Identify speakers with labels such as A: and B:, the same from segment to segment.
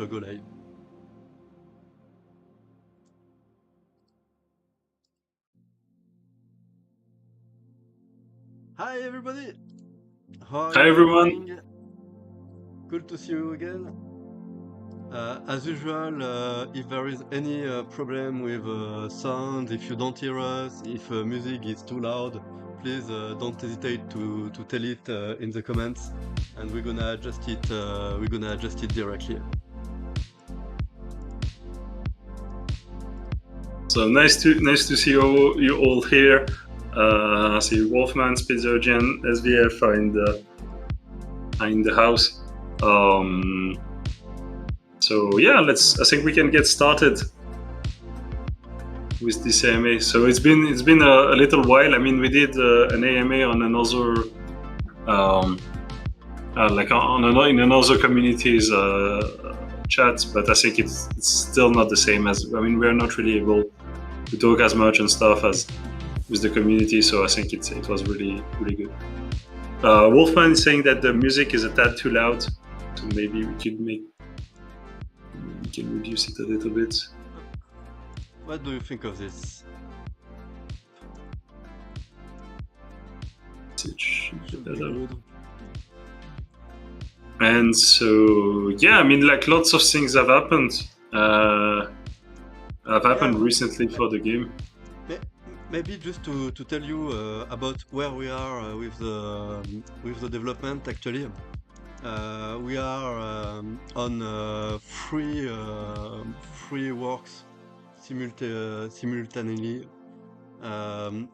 A: to go live. Hi everybody! How are
B: Hi
A: you
B: everyone.
A: doing? Good to see you again. As usual, if there is any problem with sound, if you don't hear us, if music is too loud, please don't hesitate to tell it in the comments, and we're gonna adjust it. We're gonna adjust it directly.
B: So nice to see you all here. I see Wolfman, Spitzergen, SVF are in the house. So yeah, I think we can get started with this AMA. So it's been a little while. I mean, we did an AMA on another in another community's chat, but I think it's still not the same as. I mean, we're not really able to talk as much and stuff as with the community. So I think it was really good. Wolfman is saying that the music is a tad too loud, so maybe we can reduce it a little bit.
A: What do you think of this?
B: And so yeah, I mean, like lots of things have happened. Recently for the game.
A: Maybe just to tell you about where we are with the development. Actually, we are on three works simultaneously.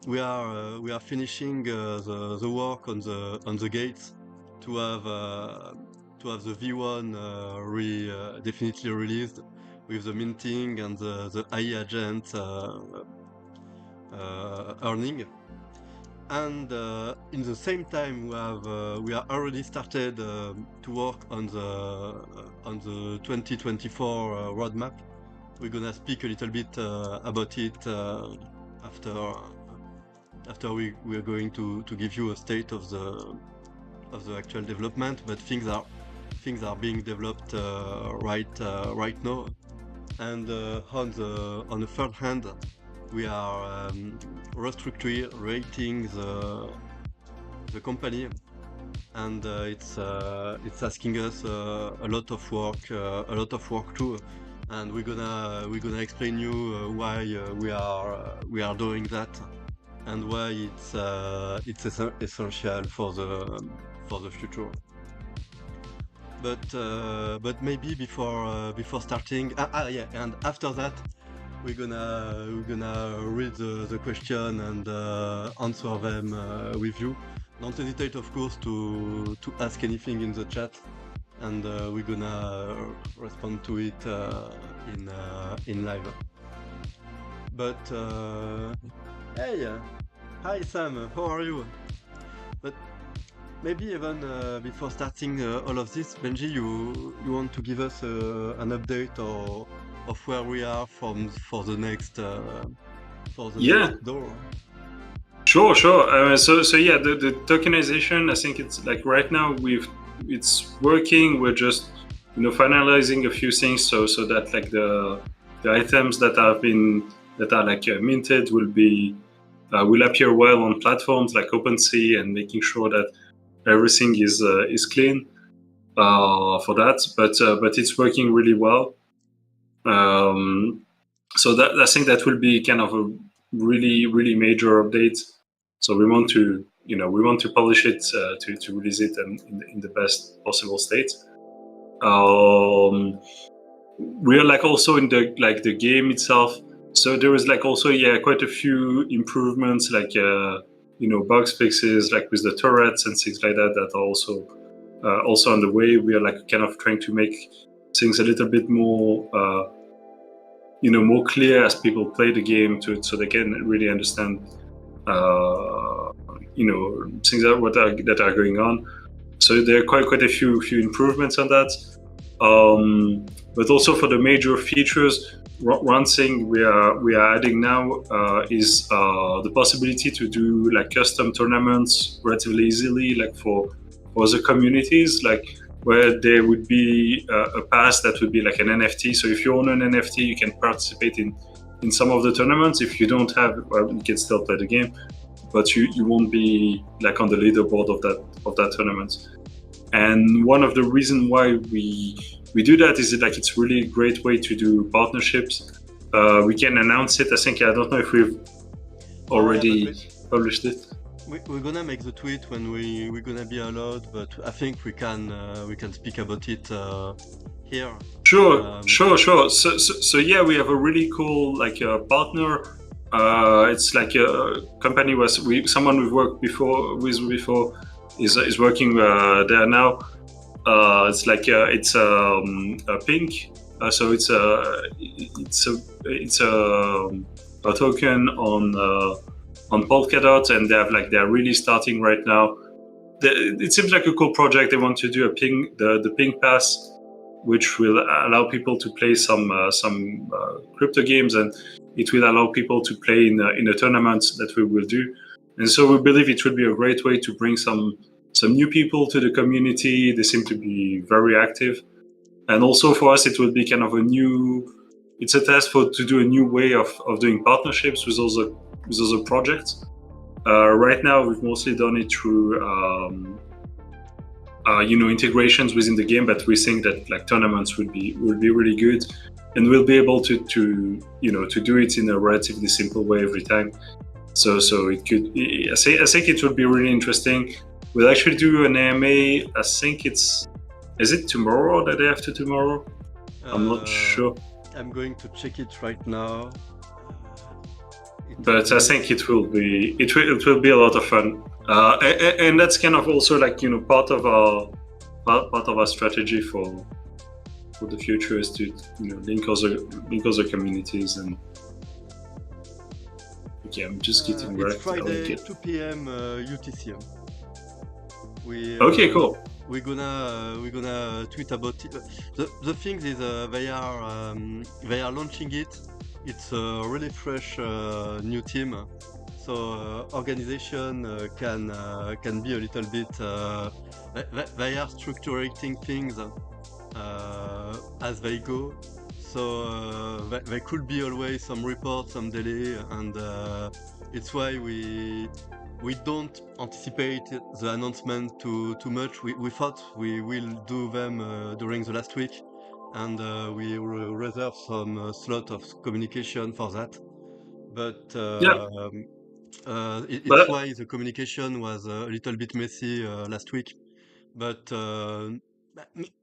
A: We are finishing the work on the gates to have the V1 definitely released with the minting and the AI agent earning. And in the same time, we are already started to work on the 2024 roadmap. We're gonna speak a little bit about it after we are going to give you a state of the actual development. But things are being developed right now. And on the third hand, we are restructuring the company, and it's asking us a lot of work too, and we're gonna explain you why we are doing that and why it's essential for the future. But maybe before starting, yeah, and after that, we're gonna read the question and answer them with you. Don't hesitate, of course, to ask anything in the chat, and we're gonna respond to it in live. But hey, hi Sam, how are you? But maybe even before starting all of this, Benji, you want to give us an update of where we are for the next next door?
B: Sure. So yeah, the tokenization, I think it's like right now it's working. We're just finalizing a few things so that like the items that are minted will appear well on platforms like OpenSea, and making sure that everything is clean for that. But it's working really well. So that I think that will be kind of a really major update. So we want to polish it to release it in the best possible state. We are like also in the game itself. So there is like also quite a few improvements, like bug fixes, like with the turrets and things like that are also on the way. We are like kind of trying to make things a little bit more more clear as people play the game, so they can really understand things that are going on. So there are quite a few improvements on that. But also for the major features, one thing we are adding now is the possibility to do like custom tournaments relatively easily, like for other communities. Like where there would be a pass that would be like an NFT. So if you own an NFT, you can participate in some of the tournaments. If you don't have, well, you can still play the game, but you won't be like on the leaderboard of that tournament. And one of the reasons why we do that is like it's really a great way to do partnerships. We can announce it. I think, I don't know if we've already published it.
A: We're gonna make the tweet when we're gonna be allowed, but I think we can speak about it here.
B: Sure. So yeah, we have a really cool like partner. It's like a company someone we've worked before is working there now. It's like it's a pink. So it's a token on Polkadot, and they're really starting right now. It seems like a cool project. They want to do the pink pass, which will allow people to play some crypto games, and it will allow people to play in a tournament that we will do. And so we believe it will be a great way to bring some new people to the community. They seem to be very active, and also for us it will be kind of it's a test to do a new way of doing partnerships with other projects. Right now we've mostly done it through integrations within the game, but we think that like tournaments would be really good, and we'll be able to do it in a relatively simple way every time. So it could, I think it would be really interesting. We'll actually do an AMA. I think is it tomorrow or the day after tomorrow? I'm not sure.
A: I'm going to check it right now.
B: But I think it will be a lot of fun, and that's kind of also like part of our strategy for the future is to link other communities. And okay, I'm just getting right.
A: It's Friday, 2 p.m. UTC.
B: Okay, cool.
A: We're gonna tweet about it. The thing is, they are launching it. It's a really fresh new team, so organization can be a little bit. They are structuring things as they go, so there could be always some reports, some delay, and it's why we don't anticipate the announcement too much. We thought we will do them during the last week, and we reserve some slot of communication for that. But it's why the communication was a little bit messy last week. But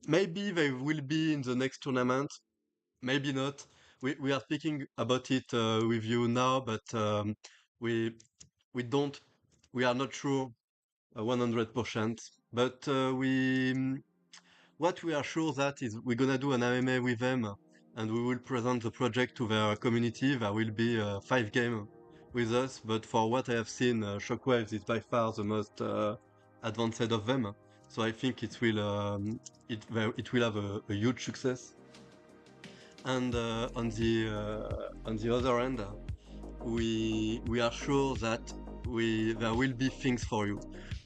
A: maybe they will be in the next tournament, maybe not. We are speaking about it with you now, but we are not sure 100%. But what we are sure that is we're gonna do an AMA with them, and we will present the project to their community. There will be 5 games with us, but for what I have seen, Shockwaves is by far the most advanced of them. So I think it will have a huge success. And on the other end, we are sure that there will be things for you.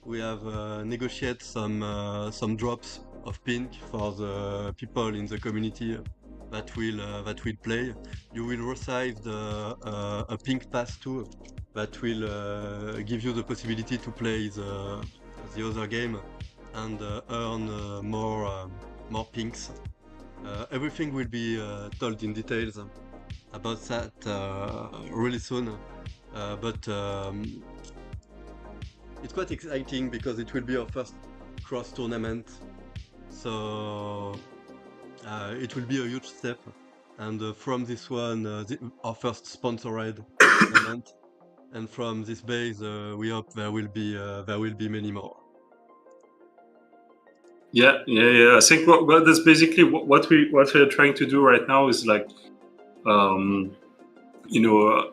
A: We have negotiated some drops of pink for the people in the community that will play. You will receive a pink pass too that will give you the possibility to play the other game and earn more pinks. Everything will be told in details about that really soon, but it's quite exciting because it will be our first cross tournament, so it will be a huge step. And from this one, our first sponsored tournament, and from this base, we hope there will be many more.
B: Yeah. I think that's basically what we're trying to do right now is like,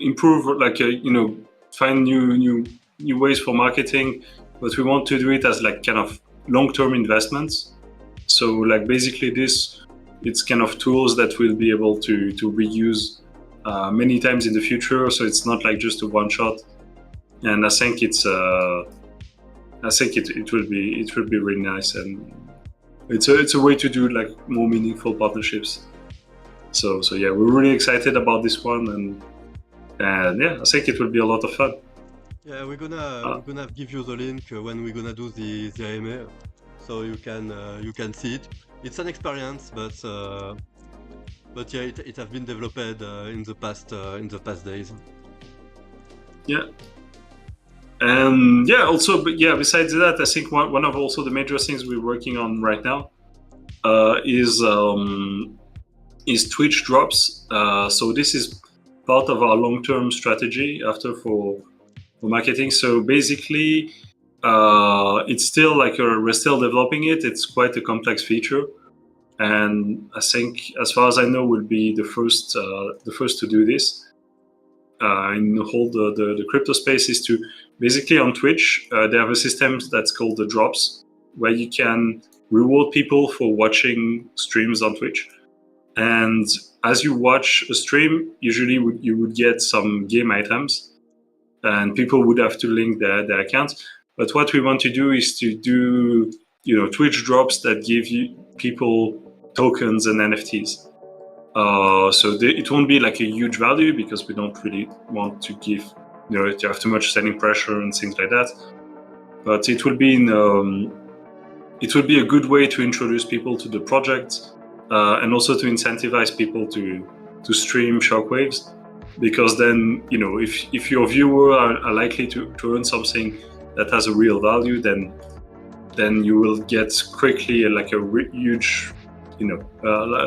B: improve, like find new ways for marketing, but we want to do it as like kind of long-term investments. So like basically it's kind of tools that we'll be able to reuse many times in the future. So it's not like just a one shot. And I think it will be really nice. And it's a way to do like more meaningful partnerships. So yeah, we're really excited about this one, and yeah, I think it will be a lot of fun.
A: Yeah, we're gonna give you the link when we're gonna do the AMA, so you can see it. It's an experience, but yeah, it has been developed in the past days.
B: Yeah. And yeah, also, but yeah, besides that, I think one of also the major things we're working on right now uh, is um, is Twitch drops. So this is part of our long-term strategy after for marketing. So basically, it's still like we're still developing it. It's quite a complex feature, and I think, as far as I know, will be the first to do this. In the whole the crypto space is to basically on Twitch they have a system that's called the drops, where you can reward people for watching streams on Twitch, and as you watch a stream, usually you would get some game items, and people would have to link their accounts. But what we want to do is to do Twitch drops that give you people tokens and NFTs. It won't be like a huge value because we don't really want to give to have too much selling pressure and things like that. But it will be a good way to introduce people to the project, and also to incentivize people to stream Shockwaves, because then if your viewer are likely to earn something that has a real value, then you will get quickly like a huge a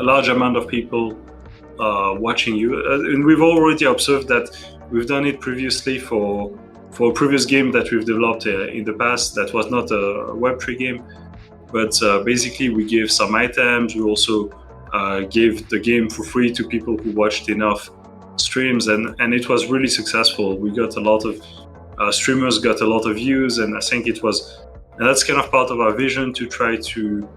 B: large amount of people watching you. And we've already observed that we've done it previously for a previous game that we've developed in the past that was not a Web3 game, but basically we gave some items. We also gave the game for free to people who watched enough streams, and it was really successful. We got a lot of streamers got a lot of views, and I think and that's kind of part of our vision, to try to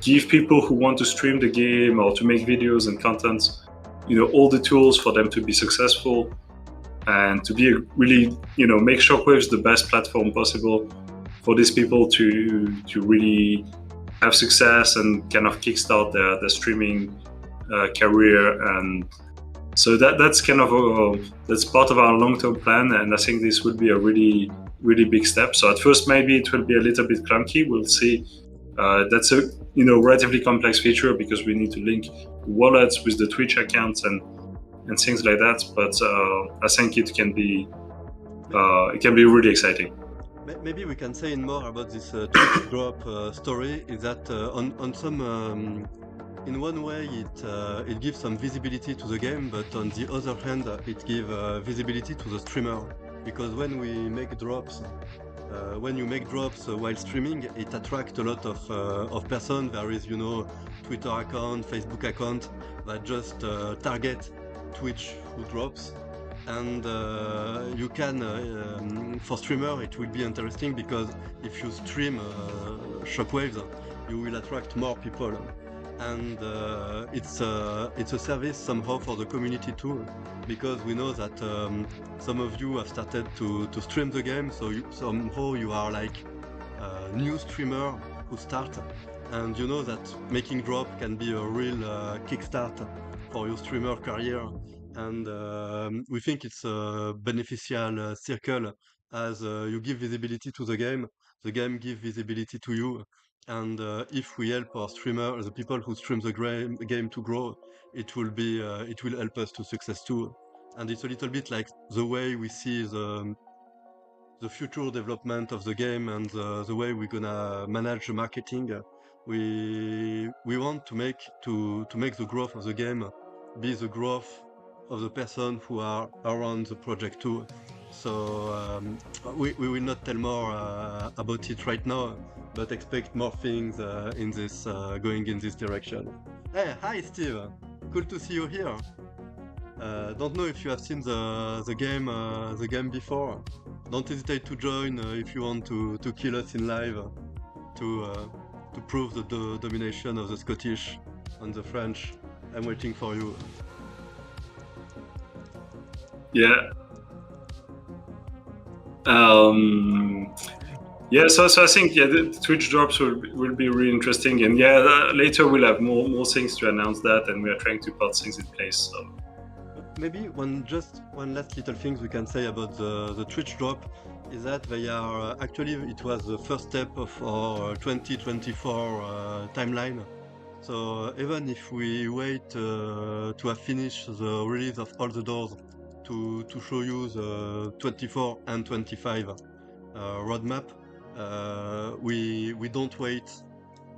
B: give people who want to stream the game or to make videos and content all the tools for them to be successful, and to be really make Shockwaves the best platform possible for these people to really have success and kind of kickstart their streaming career. And so that's kind of that's part of our long-term plan, and I think this would be a really big step. So at first maybe it will be a little bit clunky, we'll see. That's a relatively complex feature because we need to link wallets with the Twitch accounts and things like that, but I think it can be really exciting.
A: Maybe we can say more about this Twitch drop story. Is that on some in one way it gives some visibility to the game, but on the other hand it gives visibility to the streamer, because when we make drops, when you make drops while streaming, it attracts a lot of person. There is Twitter account, Facebook account that just target Twitch who drops. And you can for streamer it will be interesting, because if you stream Shockwaves, you will attract more people, and it's a service somehow for the community too, because we know that some of you have started to stream the game, so somehow you are like a new streamer who start, and you know that making drop can be a real kickstart for your streamer career. And we think it's a beneficial circle, as you give visibility to the game gives visibility to you, and if we help our streamer, the people who stream the game to grow, it will help us to success too. And it's a little bit like the way we see the future development of the game, and the way we're gonna manage the marketing. We want to make the growth of the game be the growth of the person who are around the project too. So we will not tell more about it right now, but expect more things in this going in this direction. Hey, hi Steve, cool to see you here. Don't know if you have seen the game before. Don't hesitate to join if you want to kill us in live, to prove the domination of the Scottish and the French. I'm waiting for you.
B: Yeah. Yeah, so I think the Twitch drops will be really interesting, and later we'll have more things to announce that, and we are trying to put things in place. So
A: Maybe just one last little thing we can say about the Twitch drop is that they are actually it was the first step of our 2024 timeline. So even if we wait to have finished the release of all the doors to show you the 24 and 25 roadmap, we don't wait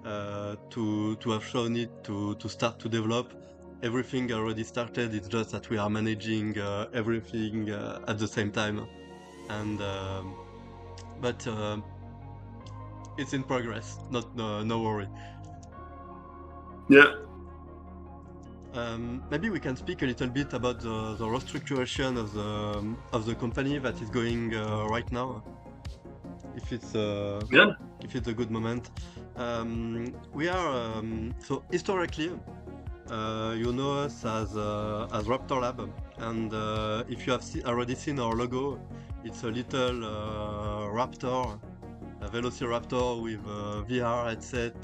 A: to have shown it to start to develop. Everything already started. It's just that we are managing everything at the same time, and but it's in progress. Not no worry.
B: yeah,
A: Maybe we can speak a little bit about the restructuration of the company that is going right now, if it's
B: yeah,
A: a good moment. We are so historically, you know us as Raptor Lab, and if you have already seen our logo, it's a little raptor, a Velociraptor with a VR headset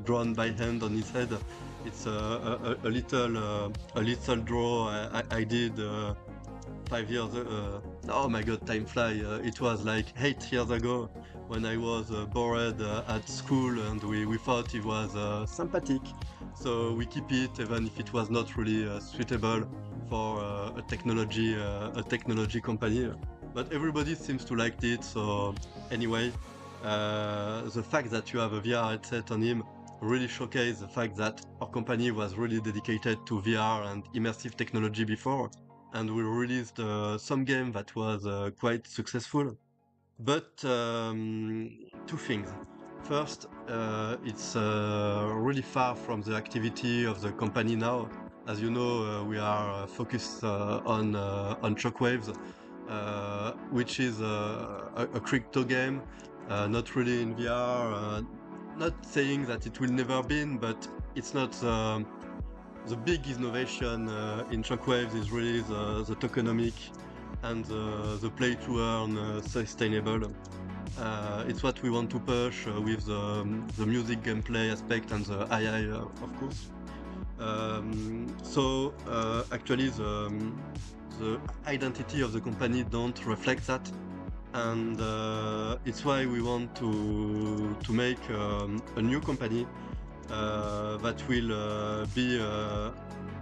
A: drawn by hand on his head. It's a little draw I did 5 years. Oh my God, time fly! It was like 8 years ago when I was bored at school, and we thought it was sympathetic, so we keep it even if it was not really suitable for a technology company. But everybody seems to like it. So anyway, the fact that you have a VR headset on him really showcase the fact that our company was really dedicated to VR and immersive technology before, and we released some game that was quite successful. But two things. First, it's really far from the activity of the company now. As you know, we are focused on Shockwaves, which is a crypto game, not really in VR. Not saying that it will never be, but it's not the big innovation in Shockwaves is really the tokenomic and the play to earn sustainable. It's what we want to push with the music gameplay aspect and the AI, of course. So actually, the identity of the company don't reflect that, and it's why we want to make a new company that will be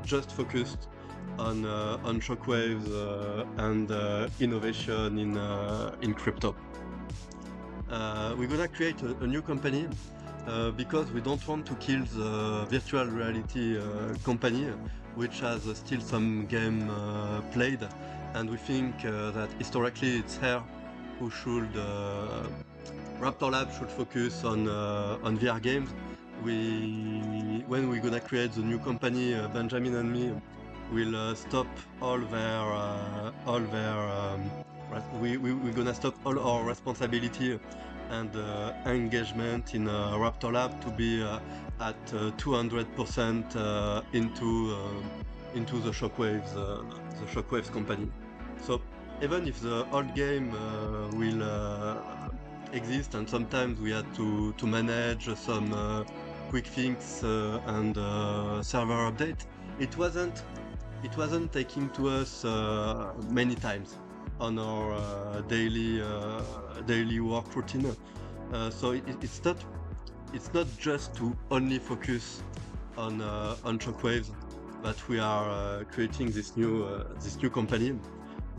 A: just focused on Shockwaves and innovation in crypto. We're gonna create a new company because we don't want to kill the virtual reality company, which has still some game played, and we think that historically it's here who should Raptor Lab should focus on VR games. When we're gonna create the new company, Benjamin and me will stop all their we're gonna stop all our responsibility and engagement in Raptor Lab to be at 200% into the Shockwaves company. So even if the old game will exist, and sometimes we had to manage some quick things and server update, it wasn't taking to us many times on our daily work routine. So it's not just to only focus on Shockwaves that we are creating this new company.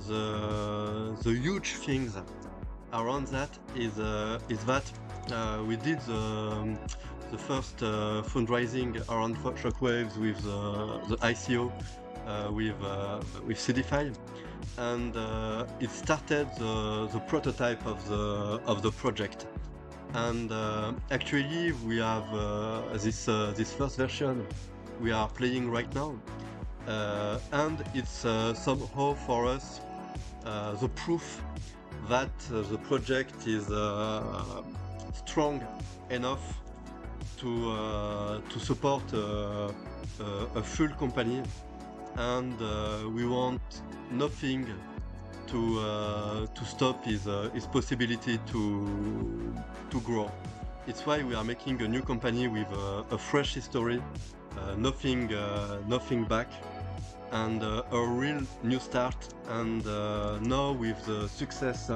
A: The huge things around that is that we did the first fundraising around Shockwaves with the ICO with CD5, and it started the prototype of the project. And actually, we have this first version we are playing right now, and it's somehow for us the proof that the project is strong enough to support a full company, and we want nothing to stop his possibility to grow. It's why we are making a new company with a fresh history, nothing back, and a real new start. And now with the success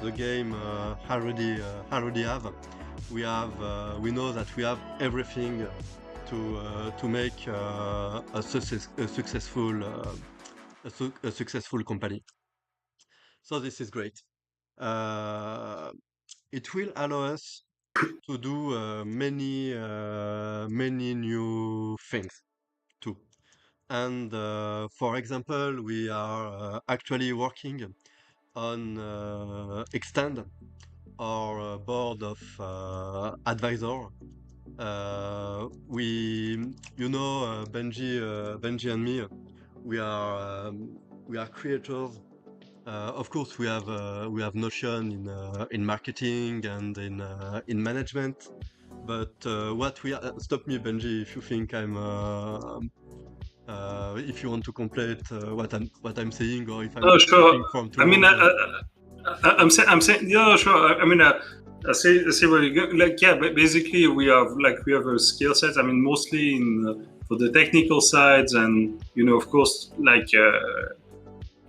A: the game already have, we know that we have everything to make a successful company. So this is great. It will allow us to do many new things too. And for example, we are actually working on extend our board of advisor. Benji and me, we are creators. Of course, we have notion in marketing and in management. But what we are, stop me, Benji, if you think if you want to complete what I'm saying, or if I'm
B: Oh,
A: speaking
B: sure.
A: from too
B: I mean,
A: long.
B: I'm saying, yeah, sure. I mean, I say where you go. Like, yeah, but basically, we have a skill set. I mean, mostly in for the technical sides, and of course, like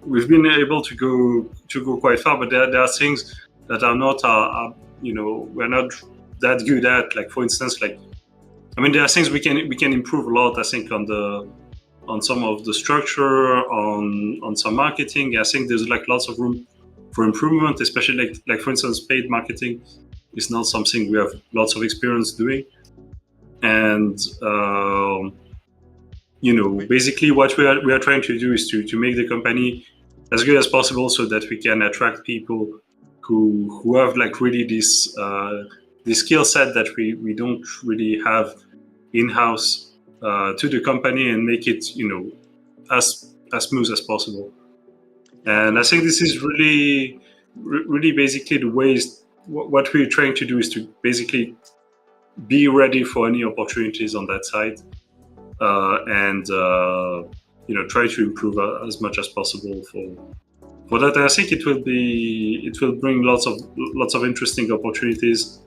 B: we've been able to go quite far. But there are things that are not, we're not that good at. Like, for instance, like, I mean, there are things we can improve a lot. I think on some of the structure, on some marketing. I think there's like lots of room for improvement, especially like for instance, paid marketing is not something we have lots of experience doing. And basically what we are trying to do is to make the company as good as possible so that we can attract people who have like really this skill set that we don't really have in-house to the company, and make it as smooth as possible. And I think this is really basically the ways. What we're trying to do is to basically be ready for any opportunities on that side, and try to improve as much as possible for that. And I think it will bring lots of interesting opportunities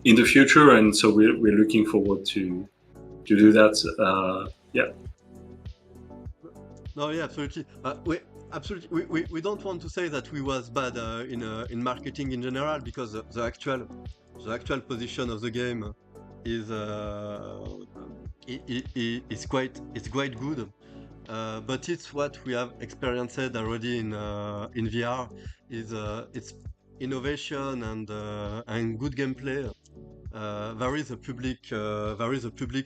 B: in the future, and so we're looking forward to do that. Yeah.
A: No, yeah, absolutely. We don't want to say that we was bad in marketing in general, because the actual position of the game is it's quite good. But it's what we have experienced already in VR, is it's innovation and good gameplay. There is a public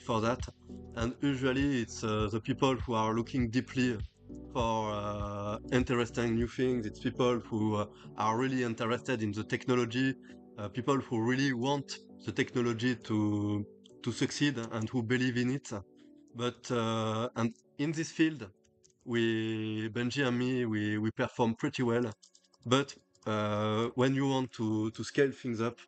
A: for that, and usually it's the people who are looking deeply for interesting new things. It's people who are really interested in the technology, people who really want the technology to succeed and who believe in it. But and in this field, Benji and me, we perform pretty well. But when you want to scale things up,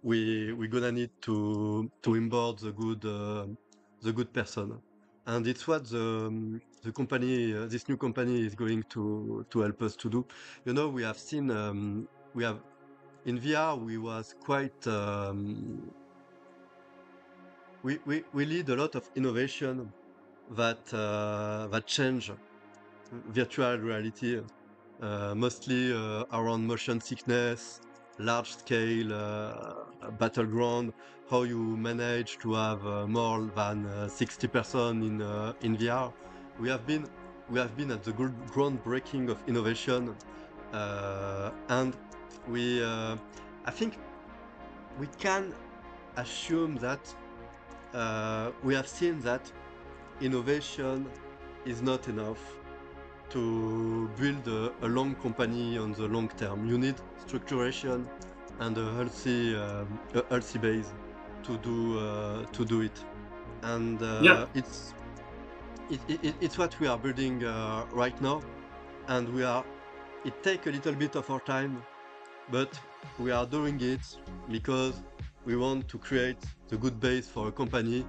A: we're gonna need to onboard the good person, and it's what the company, this new company, is going to help us to do. We have seen, we have in VR, we was quite we lead a lot of innovation that change virtual reality, mostly around motion sickness, large scale battleground, how you manage to have more than 60 person in VR. We have been at the groundbreaking of innovation, and I think we can assume that we have seen that innovation is not enough to build a long company on the long term. You need structuration and a healthy base to do it. And
B: Yeah.
A: it's what we are building right now. And it takes a little bit of our time, but we are doing it because we want to create the good base for a company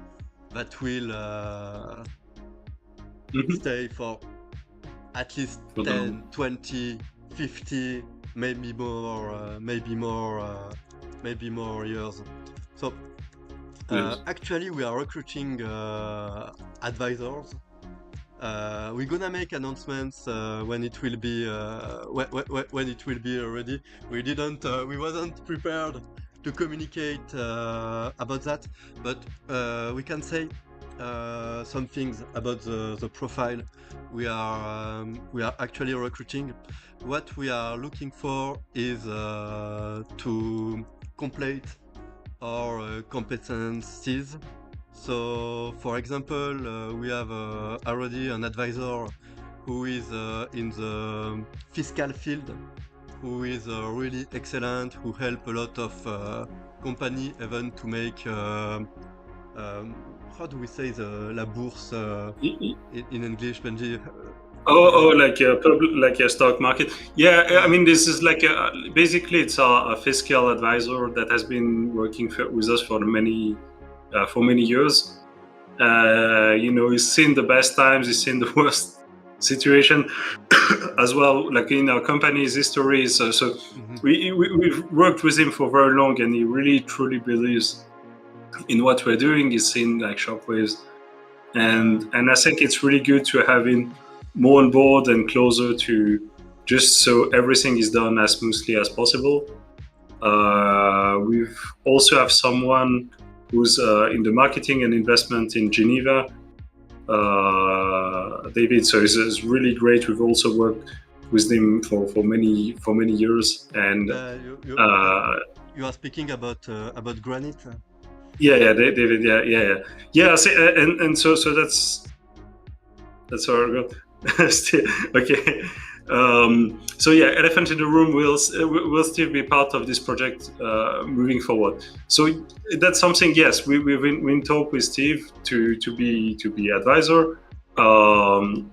A: that will
B: Mhm.
A: stay for at least
B: For
A: 10, 20, 50, maybe more, maybe more years. So
B: yes.
A: actually, we are recruiting advisors. We're gonna make announcements when it will be when it will be ready. We wasn't prepared to communicate about that, but we can say some things about the profile we are actually recruiting. What we are looking for is to complete our competencies. So, for example, we have already an advisor who is in the fiscal field, who is really excellent, who help a lot of company even to make how do we say la bourse in English, Benji?
B: Like like a stock market. Yeah, I
A: Yeah.
B: mean, this is like basically it's a fiscal advisor that has been working with us for many years. He's seen the best times, he's seen the worst situation as well, like in our company's history. So
A: Mhm.
B: we've worked with him for very long, and he really truly believes in what we're doing. He's seen like Shockwaves,
A: Yeah.
B: and I think it's really good to have him more on board and closer to, just so everything is done as smoothly as possible. We've also have someone who's in the marketing and investment in Geneva, David. So it's really great. We've also worked with him for many years, and uh,
A: You are speaking about granite.
B: yeah, David, yeah. And so that's our goal. Okay. So yeah, elephant in the room will still be part of this project moving forward. So that's something. Yes, we've in talk with Steve to be advisor, and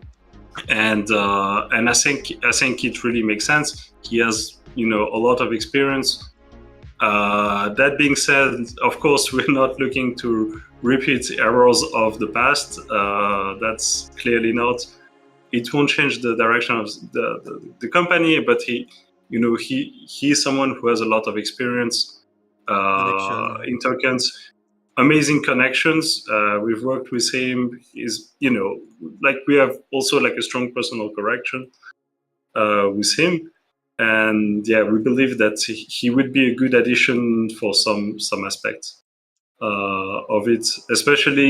B: I think it really makes sense. He has a lot of experience. That being said, of course, we're not looking to repeat errors of the past. That's clearly not. It won't change the direction of the company, but he's someone who has a lot of experience
A: Connection.
B: in tokens, amazing connections. We've worked with him. He's like we have also like a strong personal connection with him, and yeah, we believe that he would be a good addition for some aspects of it, especially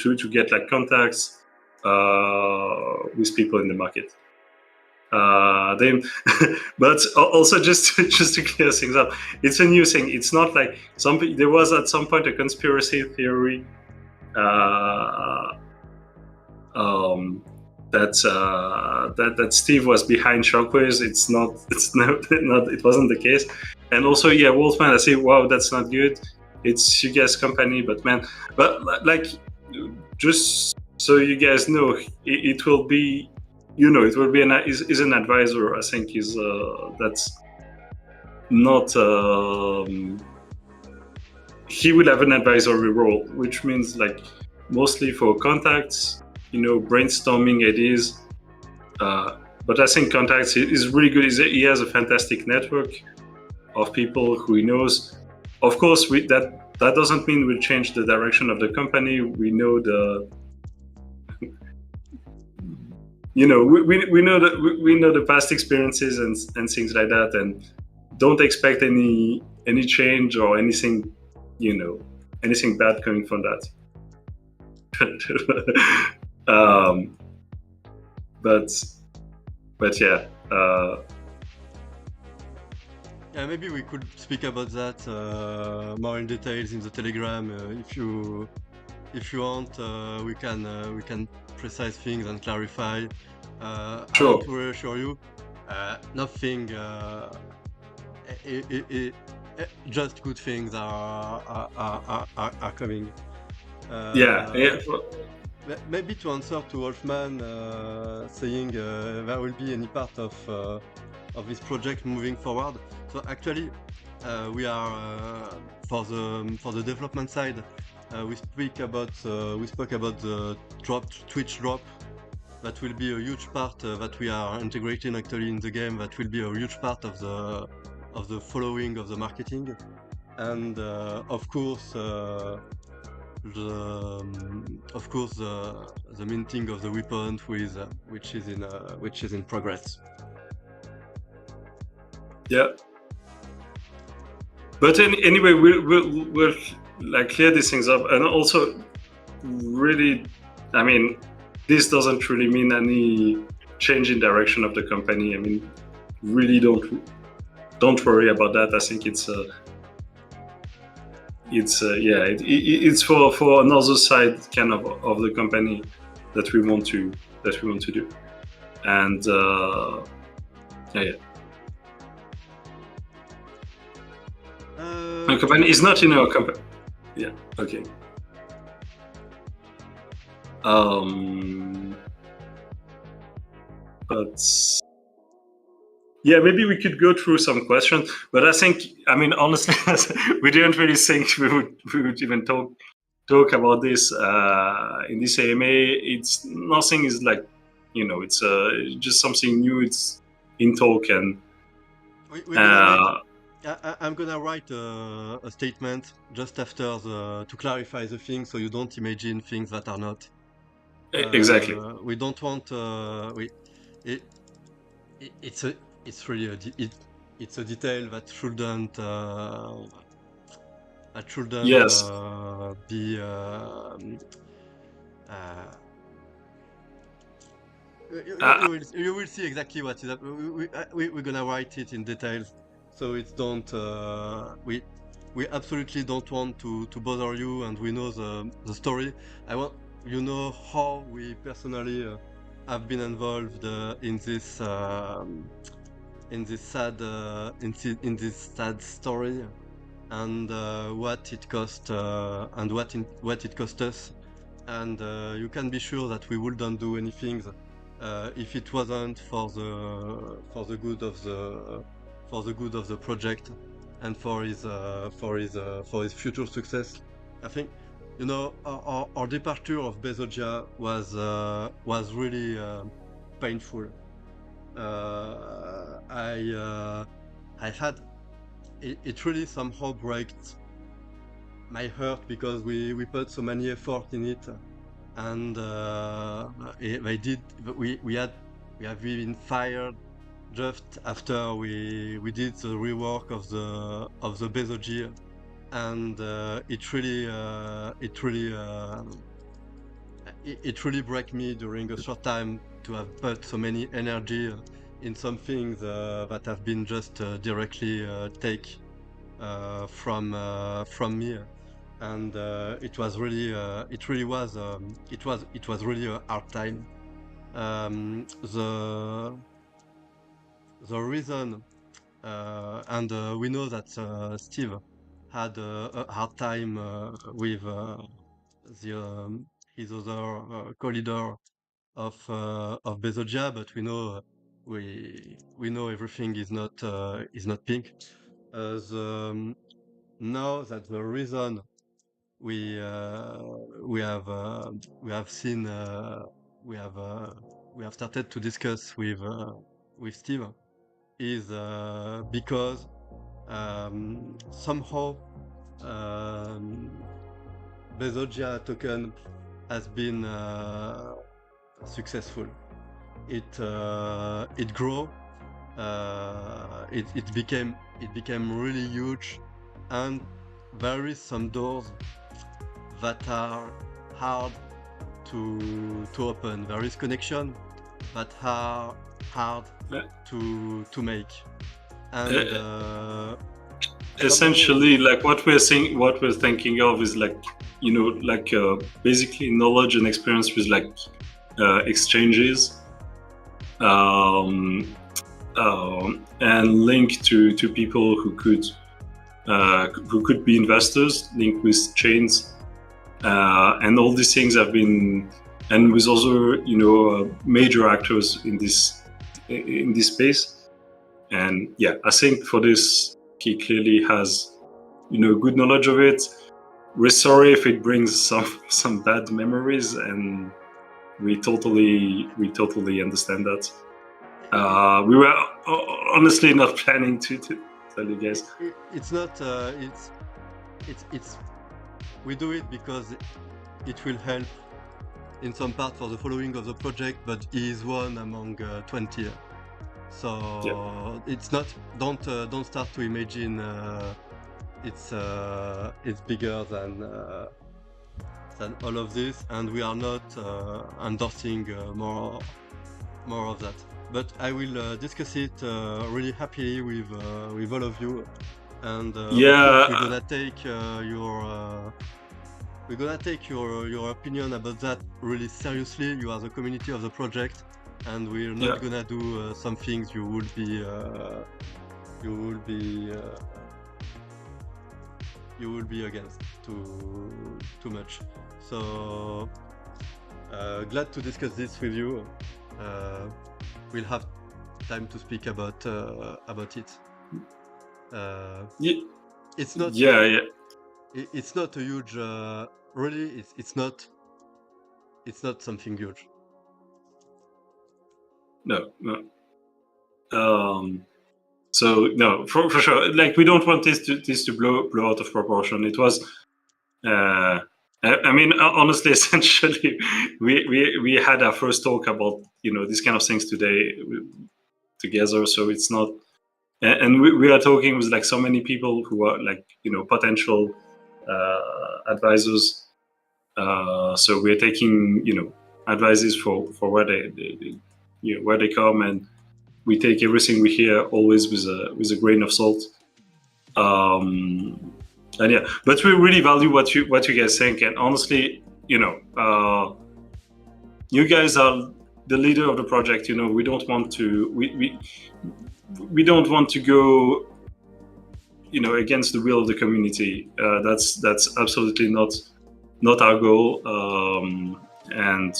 B: to get like contacts with people in the market. Then, but also just to clear things up, it's a new thing. It's not like there was at some point a conspiracy theory that Steve was behind Shockwaves. It's not. It wasn't the case. And also, yeah, Wolfman. I say, wow, that's not good. It's you guys' company, but like, just so you guys know, it will be, it will be is an advisor. I think is that's not. He will have an advisory role, which means like mostly for contacts, brainstorming ideas. But I think contacts is really good. He has a fantastic network of people who he knows. Of course, that doesn't mean we'll change the direction of the company. We know we know we know the past experiences and things like that, and don't expect any change or anything, anything bad coming from that. But yeah.
A: Yeah, maybe we could speak about that more in details in the Telegram if you want. We can precise things and clarify. I want
B: Sure.
A: to reassure you, nothing. Just good things are coming.
B: Yeah.
A: Maybe to answer to Wolfman saying there will be any part of this project moving forward. So actually, we are for the development side. We spoke about the Twitch drop that will be a huge part that we are integrating actually in the game. That will be a huge part of the following of the marketing, and of course the minting of the weapon with which is in progress.
B: Yeah. But anyway, we'll like clear these things up, and also really, I mean, this doesn't really mean any change in direction of the company. I mean, really don't worry about that. I think it's it's for another side kind of the company that we want to do, and yeah. The company is not in our company. Yeah. Okay. But yeah, maybe we could go through some questions. But I think, I mean, honestly, we didn't really think we would even talk about this in this AMA. It's nothing is like, it's just something new. It's in talk, and
A: I'm gonna write a statement just after to clarify the things, so you don't imagine things that are not.
B: Exactly.
A: We don't want it, it's really it's a detail that shouldn't
B: Yes.
A: be you will see exactly what is we're gonna write it in details, so it's don't we absolutely don't want to bother you, and we know the story. I want how we personally have been involved in this sad story, and what it cost and what it cost us, and you can be sure that we wouldn't do anything if it wasn't for the good of the project, and for his future success. I think our departure of Bezogia was really painful. I had it really somehow broke my heart, because we put so many effort in it, and we have been fired just after we did the rework of the Bezogia, and it really broke me during a short time to have put so many energy in some things that have been just directly take from me, and it was really it was really a hard time. The reason, and we know that Steve had a hard time with his other co-leader of Bezogia, but we know everything is not pink. Now that the reason we have seen we have started to discuss with Steve is because somehow Bezogia token has been successful. It grew. It became really huge, and there is some doors that are hard to open. There is connection that are hard to make, and
B: essentially, like what we're thinking of is like, basically knowledge and experience with like exchanges, and link to people who could be investors, linked with chains, and all these things have been, and with other major actors in this space. And yeah, I think for this, he clearly has good knowledge of it. We're sorry if it brings some bad memories, and we totally understand that. We were honestly not planning to tell you guys.
A: It's not. It's. We do it because it will help in some part for the following of the project, but he is one among 20. So it's not. Don't start to imagine it's bigger than all of this, and we are not endorsing more of that. But I will discuss it really happily with all of you, and of course we're gonna take your opinion about that really seriously. You are the community of the project, and we're not gonna do some things you will be against too much. So glad to discuss this with you. We'll have time to speak about it. It's not. It's not a huge. Really, it's not. It's not something huge.
B: No. So no, for sure. Like, we don't want this to blow out of proportion. It was. I mean, honestly, essentially, we had our first talk about these kind of things today together. So it's not, and we are talking with like so many people who are like potential advisors. So we're taking advices for where they where they come, and we take everything we hear always with a grain of salt. And yeah, but we really value what you guys think, and honestly, you guys are the leader of the project. We don't want to we don't want to go against the will of the community. That's absolutely not our goal. And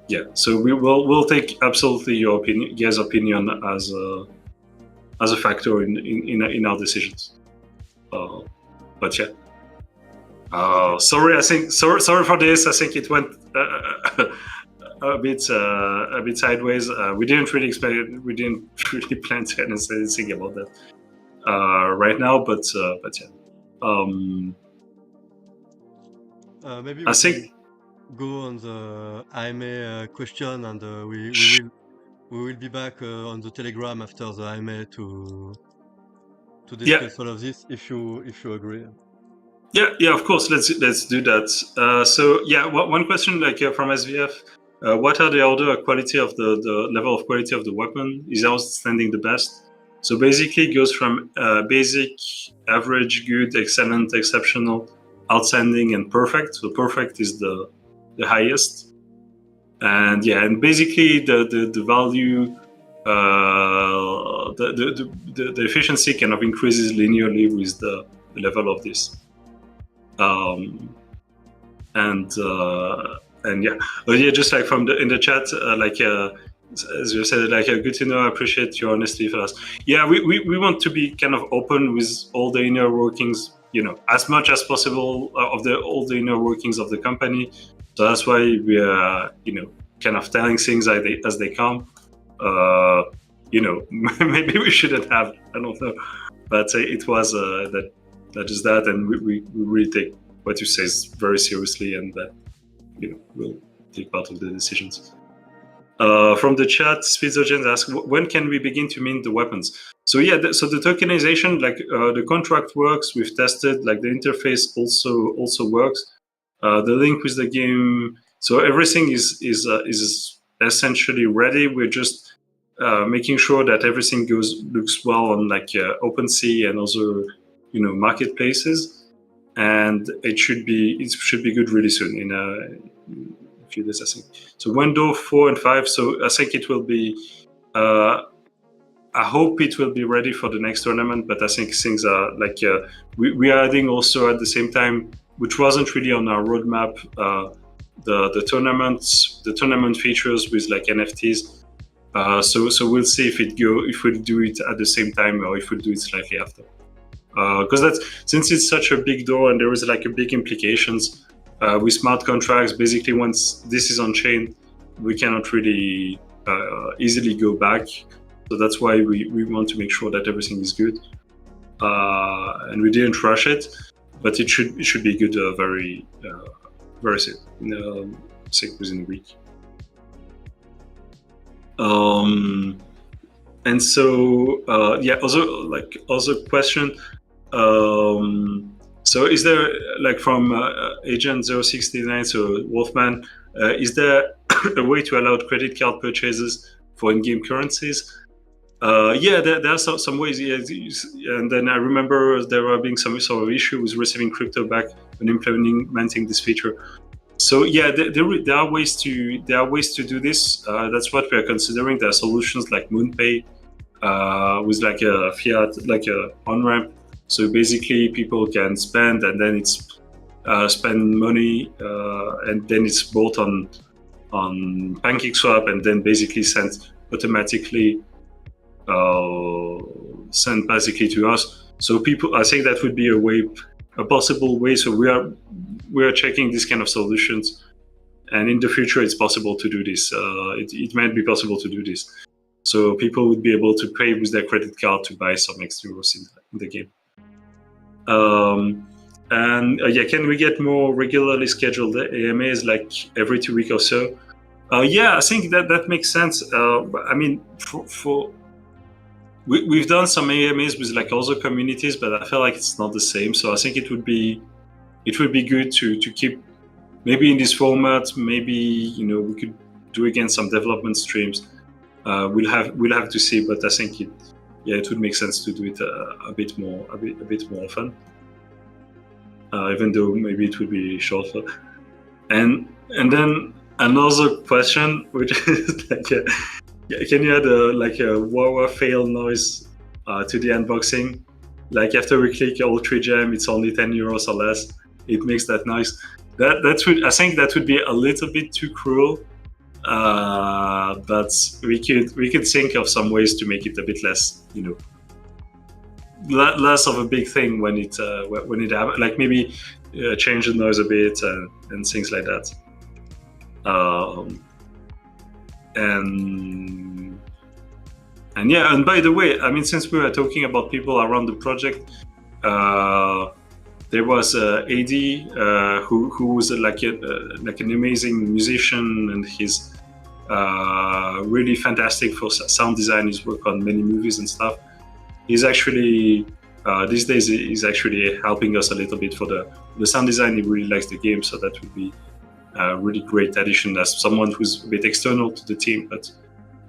B: yeah, so we'll take absolutely your opinion, guys' opinion as a factor in our decisions. But yeah, sorry for this. I think it went a bit sideways. We didn't really expect it. We didn't really plan to say anything about that right now. But yeah,
A: maybe we can go on the IMA question, and we will be back on the Telegram after the IMA to discuss all of this, if you agree.
B: Yeah, of course. Let's do that. So yeah, one question from SVF. What are the order quality of the level of quality of the weapon? Is outstanding the best? So basically, it goes from basic, average, good, excellent, exceptional, outstanding, and perfect. So perfect is the highest. And yeah, and basically the value. The efficiency kind of increases linearly with the level of this, and yeah, but yeah, just like in the chat, as you said, good to know. I appreciate your honesty for us. Yeah, we want to be kind of open with all the inner workings, as much as possible of all the inner workings of the company. So that's why we are, kind of telling things as they come. Maybe we shouldn't have. I don't know, but it was that is that, and we really take what you say very seriously, and that we'll take part of the decisions. From the chat, Spitzogen asks, when can we begin to mint the weapons? So yeah, so the tokenization, the contract works. We've tested, the interface also works. The link with the game, so everything is essentially ready. We're just making sure that everything looks well on OpenSea and other marketplaces, and it should be good really soon in a few days, I think. So window 4 and 5. So I think it will be. I hope it will be ready for the next tournament, but I think things are we are adding also at the same time, which wasn't really on our roadmap, the tournament features with NFTs. So we'll see if we'll do it at the same time or if we'll do it slightly after. Because since it's such a big door and there is a big implications, with smart contracts. Basically, once this is on chain, we cannot really easily go back. So that's why we want to make sure that everything is good, and we didn't rush it, but it should be good very soon, say within a week. And so also question. So is there, like, from Agent 069, so Wolfman, is there a way to allow credit card purchases for in-game currencies? Yeah, there are some ways. Yeah, and then I remember there were being some sort of issue with receiving crypto back when implementing this feature. So yeah, there are ways to do this. That's what we are considering. There are solutions like MoonPay, with like a fiat, like a on-ramp. So basically, people can spend, and then it's spend money, and then it's bought on PancakeSwap, and then basically sent automatically, sent basically to us. So people, I think that would be a possible way. So we are checking these kind of solutions, and in the future, it's possible to do this. It might be possible to do this. So people would be able to pay with their credit card to buy some extra euros in the game. And yeah, can we get more regularly scheduled AMAs, like every 2 weeks or so? Yeah, I think that makes sense. I mean, we've done some AMAs with like other communities, but I feel like it's not the same. So I think it would be good to keep maybe in this format. Maybe we could do again some development streams. We'll have to see, but I think it would make sense to do it a bit more often, even though maybe it would be shorter. And then another question, which is like, can you add a wah fail noise to the unboxing? Like after we click all 3 gem, it's only 10 euros or less. It makes that noise. I think that would be a little bit too cruel. But we could think of some ways to make it a bit less, less of a big thing when it happens. Like maybe change the noise a bit and things like that. And yeah, and by the way, I mean, since we were talking about people around the project, there was AD who was like an amazing musician, and he's really fantastic for sound design. He's worked on many movies and stuff. He's actually these days he's actually helping us a little bit for the sound design. He really likes the game, so that would be a really great addition as someone who's a bit external to the team, but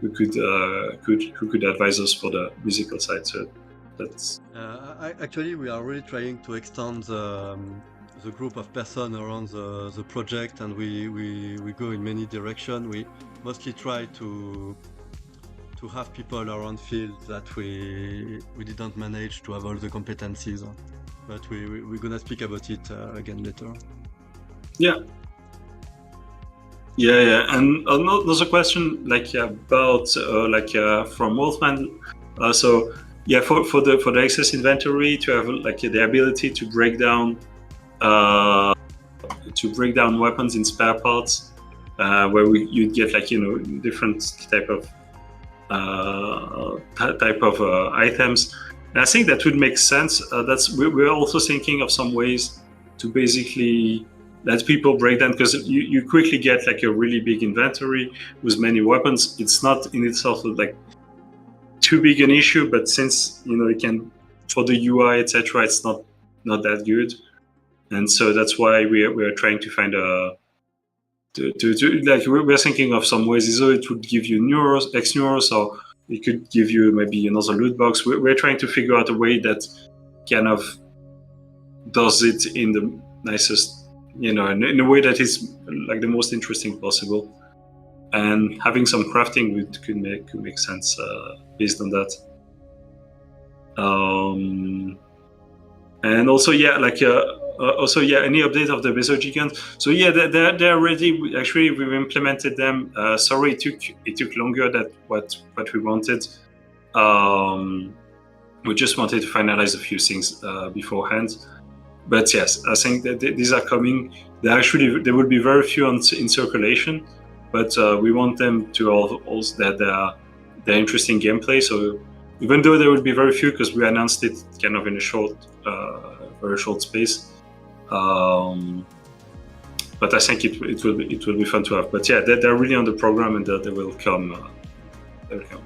B: who could advise us for the musical side. So that's
A: actually, we are really trying to extend the group of persons around the project, and we go in many directions. We mostly try to have people around fields that we didn't manage to have all the competencies on. But we're gonna speak about it again later.
B: Yeah. And another question, about from Wolfman. So yeah, for the excess inventory, to have the ability to break down weapons in spare parts, where you'd get different type of items. And I think that would make sense. We're also thinking of some ways to basically let people break down, because you quickly get a really big inventory with many weapons. It's not in itself too big an issue, but since it can, for the UI, etc., it's not that good. And so that's why we are trying to find we're thinking of some ways. Either it would give you X euros, or it could give you maybe another loot box. We're trying to figure out a way that kind of does it in the nicest, in a way that is the most interesting possible. And having some crafting could make sense based on that. And also, any update of the Mesogigant? So yeah, they're ready. Actually, we've implemented them. Sorry, it took longer than what we wanted. We just wanted to finalize a few things beforehand. But yes, I think that these are coming. There will be very few in circulation, but we want them to also that they're interesting gameplay. So even though there will be very few, because we announced it kind of in a very short space. But I think it will be fun to have. But yeah, they're really on the program, and they will come. They will come.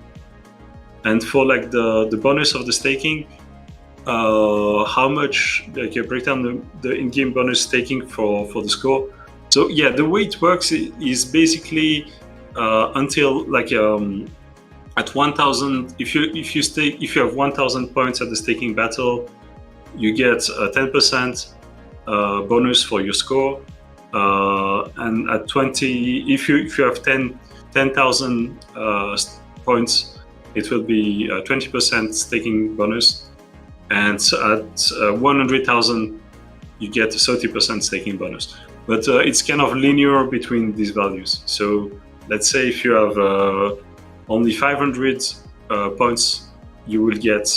B: And for like the bonus of the staking, how much like you break down the in-game bonus staking for the score. So yeah, the way it works is basically until like at 1,000. If you have 1,000 points at the staking battle, you get 10% bonus for your score. And at 20, if you have 10,000 points, it will be 20% staking bonus. And at 100,000, you get a 30% staking bonus. But it's kind of linear between these values. So let's say if you have only 500 points, you will get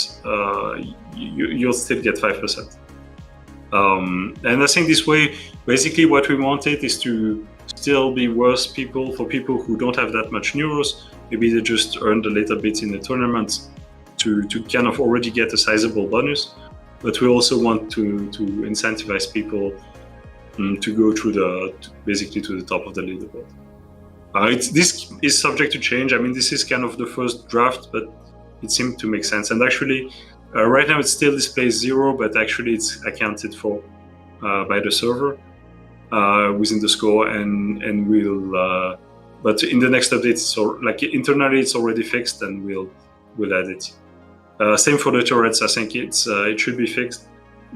B: you'll still get 5%. And I think this way, basically what we wanted is to still be worth for people who don't have that much neuros. Maybe they just earned a little bit in the tournament to kind of already get a sizable bonus. But we also want to incentivize people to go through basically to the top of the leaderboard. This is subject to change. I mean, this is kind of the first draft, but it seemed to make sense. And actually, right now it still displays 0, but actually it's accounted for by the server within the score, and we'll. But in the next update, so like internally, it's already fixed, and we'll add it. Same for the turrets. I think it should be fixed.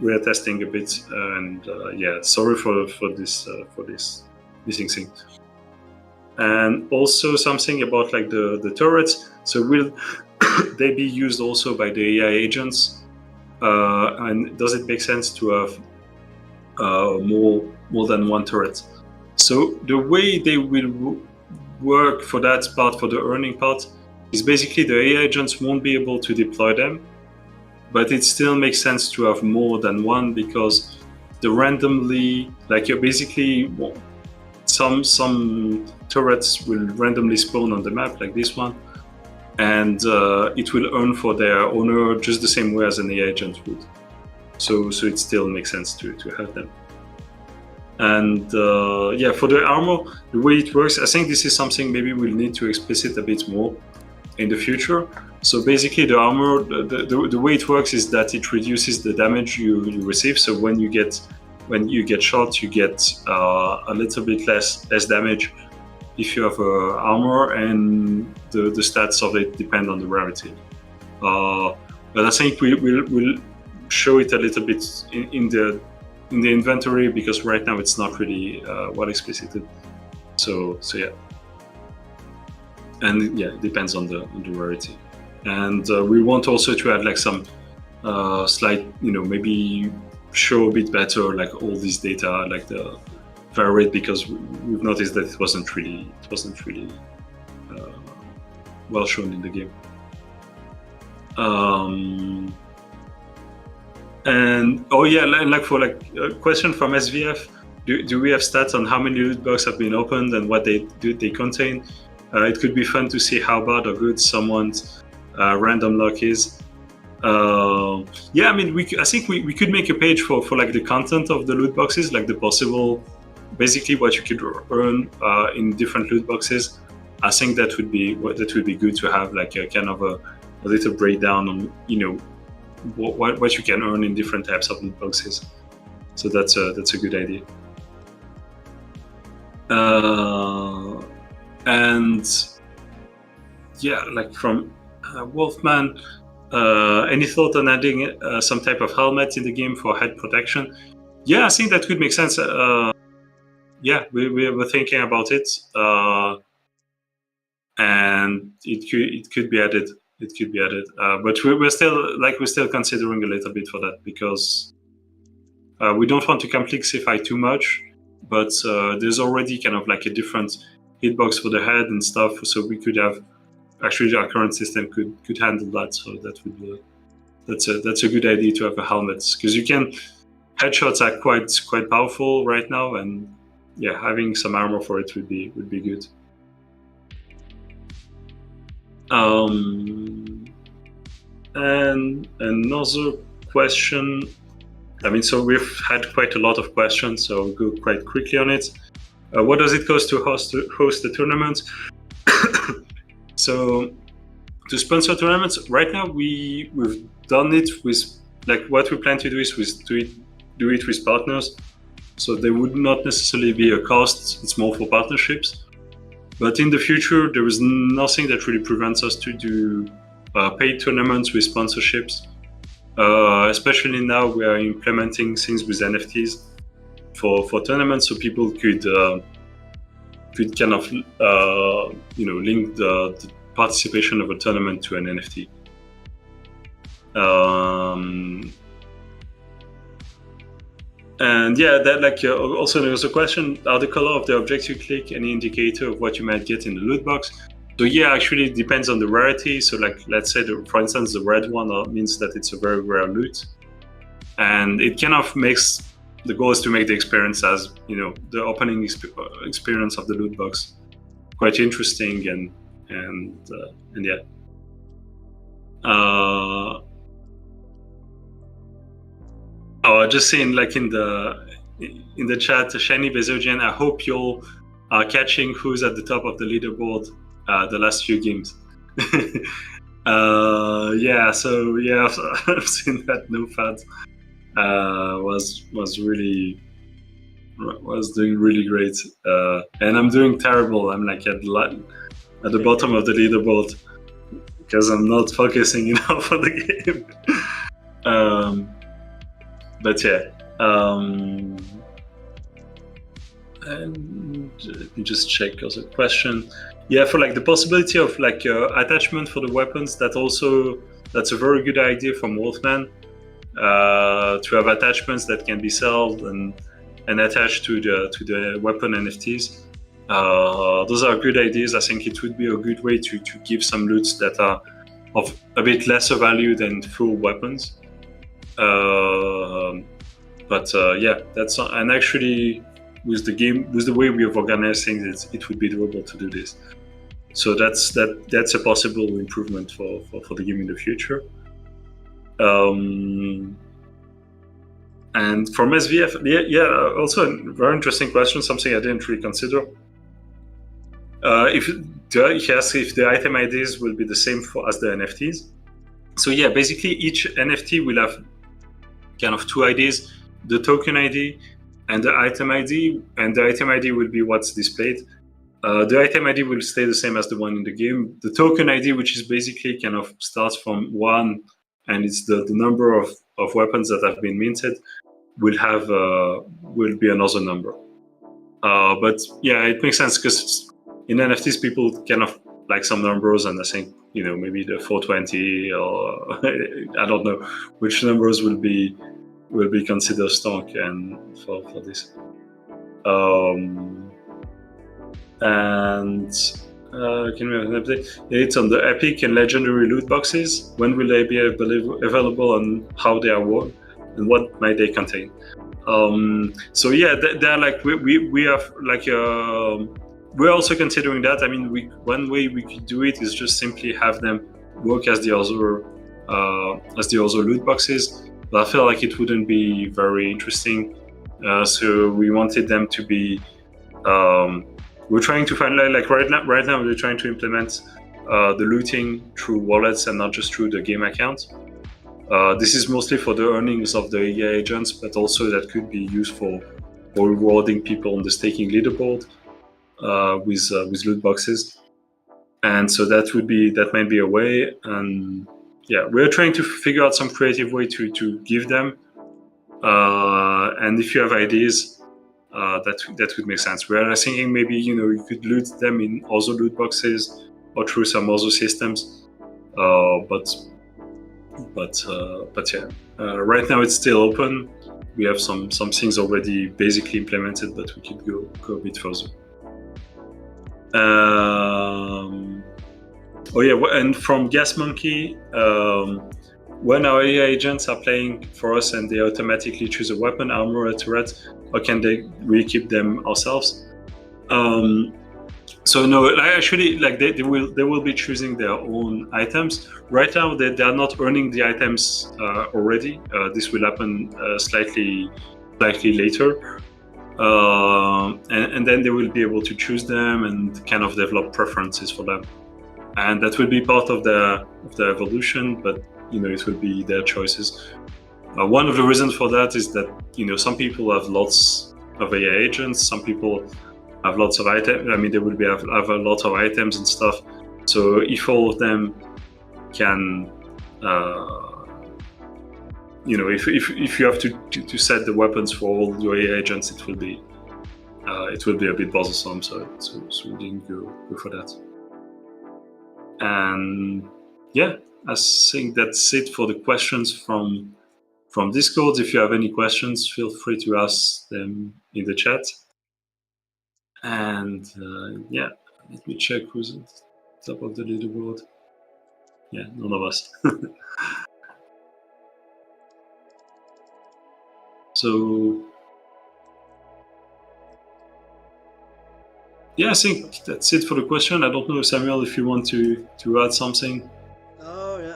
B: We are testing a bit, and yeah, sorry for this missing thing. And also something about like the turrets. So will they be used also by the AI agents? And does it make sense to have more than one turret? So the way they will work for that part, for the earning part, is basically the AI agents won't be able to deploy them, but it still makes sense to have more than one, because the randomly, like you're basically some turrets will randomly spawn on the map, like this one, and it will earn for their owner just the same way as an AI agent would. So it still makes sense to have them. And yeah, for the armor, the way it works, I think this is something maybe we'll need to explicit a bit more in the future. So basically the armor, the way it works is that it reduces the damage you receive. So when you get shot, you get a little bit less damage if you have armor, and the stats of it depend on the rarity. But I think we'll show it a little bit in the inventory, because right now it's not really well explicited. So yeah. And yeah, it depends on the rarity. And we want also to add like some slight, maybe show a bit better like all this data, like the fire rate, because we've noticed that it wasn't really well shown in the game. And oh yeah, and like for like a question from SVF, do we have stats on how many loot boxes have been opened and what they contain? It could be fun to see how bad or good someone's random luck is. Yeah, I mean, I think we could make a page for like the content of the loot boxes, like the possible, basically what you could earn in different loot boxes. I think that would be good to have like a kind of a little breakdown on what you can earn in different types of loot boxes. So that's a good idea. And yeah, like from Wolfman, any thought on adding some type of helmet in the game for head protection? Yeah, I think that could make sense. Yeah, we were thinking about it, and it could be added. It could be added, but we're still considering a little bit for that, because we don't want to complexify too much. But there's already kind of like a different hitbox for the head and stuff, so we could have actually our current system could handle that. So that would that's a good idea to have a helmet, because you can headshots are quite powerful right now, and yeah, having some armor for it would be good. And another question. I mean, so we've had quite a lot of questions, so I'll go quite quickly on it. What does it cost to host the tournament? So to sponsor tournaments, right now we've done it with, like, what we plan to do is do it with partners. So there would not necessarily be a cost. It's more for partnerships. But in the future, there is nothing that really prevents us to do paid tournaments with sponsorships. Especially now we are implementing things with NFTs for tournaments, so people could kind of link the participation of a tournament to an NFT. And yeah, that also there was a question: are the color of the objects you click any indicator of what you might get in the loot box? So yeah, actually it depends on the rarity. So like, let's say for instance the red one means that it's a very rare loot, and it kind of makes the goal is to make the experience as the opening experience of the loot box quite interesting and yeah. Just saying, like in the chat, Shani Bezogian, I hope you'll are catching who's at the top of the leaderboard the last few games. Yeah, so yeah, I've seen that. NoFad was doing really great, and I'm doing terrible. I'm like at the bottom of the leaderboard because I'm not focusing enough on the game. But yeah, and let me just check also question. Yeah, for like the possibility of like attachment for the weapons, that's a very good idea from Wolfman, to have attachments that can be sold and attached to the weapon NFTs. Those are good ideas. I think it would be a good way to give some loots that are of a bit lesser value than full weapons. But yeah, that's, and actually with the way we have organized things, it would be doable to do this. So that's a possible improvement for the game in the future. And from SVF, yeah, also a very interesting question, something I didn't really consider. He asks if the item IDs will be the same as the NFTs. So yeah, basically each NFT will have kind of two IDs, the token ID and the item ID, and the item ID will be what's displayed. The item ID will stay the same as the one in the game. The token ID, which is basically kind of starts from 1, and it's the number of weapons that have been minted, will be another number. But yeah, it makes sense because in NFTs people kind of like some numbers, and I think maybe the 420 or I don't know which numbers will be considered stock and for this. And can we have an update? It's on the epic and legendary loot boxes. When will they be available, and how they are worn, and what might they contain? So yeah, they're like we have like we're also considering that. I mean, one way we could do it is just simply have them work as the other loot boxes. But I feel like it wouldn't be very interesting. So we wanted them to be. We're trying to find like right now we're trying to implement the looting through wallets and not just through the game account. This is mostly for the earnings of the AI agents, but also that could be used for rewarding people on the staking leaderboard with loot boxes. And so that might be a way. And yeah, we're trying to figure out some creative way to give them. And if you have ideas, that would make sense. We are thinking maybe you could loot them in other loot boxes or through some other systems. But yeah, right now it's still open. We have some things already basically implemented, but we could go a bit further. Oh yeah, and from Gas Monkey, when our AI agents are playing for us and they automatically choose a weapon, armor, or turret, or can we keep them ourselves? So no, actually, like they will be choosing their own items. Right now, they are not earning the items already. This will happen slightly later, and then they will be able to choose them and kind of develop preferences for them, and that will be part of the evolution. But it will be their choices. One of the reasons for that is that some people have lots of AI agents, some people have lots of items. I mean, they will have a lot of items and stuff. So if all of them can, if you have to set the weapons for all your AI agents, it will be a bit bothersome. So we didn't go for that. And yeah, I think that's it for the questions from Discord. If you have any questions, feel free to ask them in the chat. And yeah, let me check who's at the top of the leaderboard. Yeah, none of us. So yeah, I think that's it for the question. I don't know, Samuel, if you want to add something.
A: Oh yeah,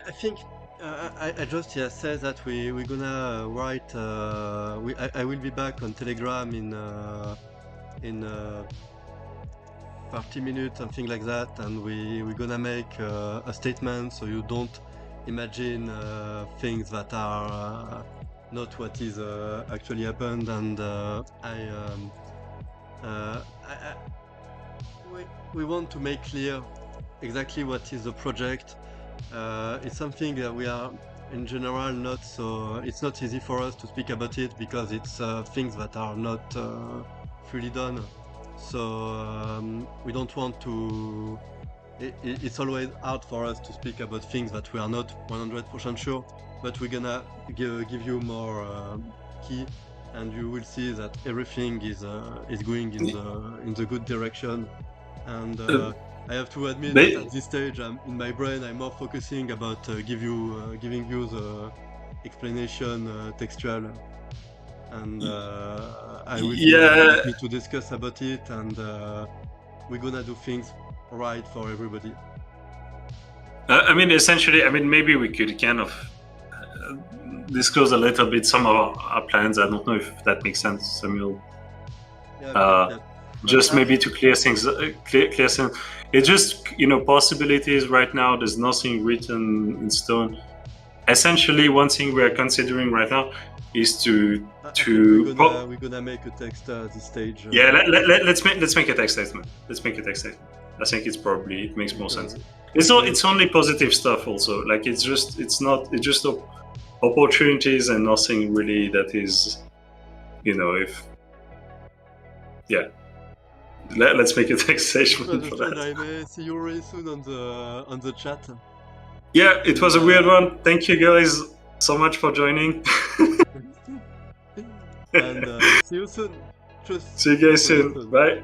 A: I think I just say that we're gonna write. I will be back on Telegram in 30 minutes, something like that, and we're gonna make a statement so you don't imagine things that are not what is actually happened. And we want to make clear exactly what is the project. It's something that we are in general not so. It's not easy for us to speak about it because it's things that are not fully done. So we don't want to. It's always hard for us to speak about things that we are not 100% sure. But we're gonna give you more key, and you will see that everything is going in the good direction. And I have to admit that at this stage, in my brain, I'm more focusing about giving you the explanation textual, and I will be happy to discuss about it, and we're gonna do things right for everybody.
B: I mean, essentially, maybe we could kind of disclose a little bit some of our plans. I don't know if that makes sense, Samuel.
A: Yeah.
B: Just maybe to clear things. It's just possibilities right now. There's nothing written in stone. Essentially, one thing we are considering right now is we're
A: gonna make a text at this stage.
B: Yeah, let's make a text statement. Let's make a text statement. I think it makes more sense. It's only positive stuff also. Like it's just opportunities and nothing really that is let's make a text statement for that.
A: I may see you very soon on the chat.
B: Yeah, it was a weird one. Thank you guys so much for joining.
A: And see you soon.
B: See you guys soon. Bye.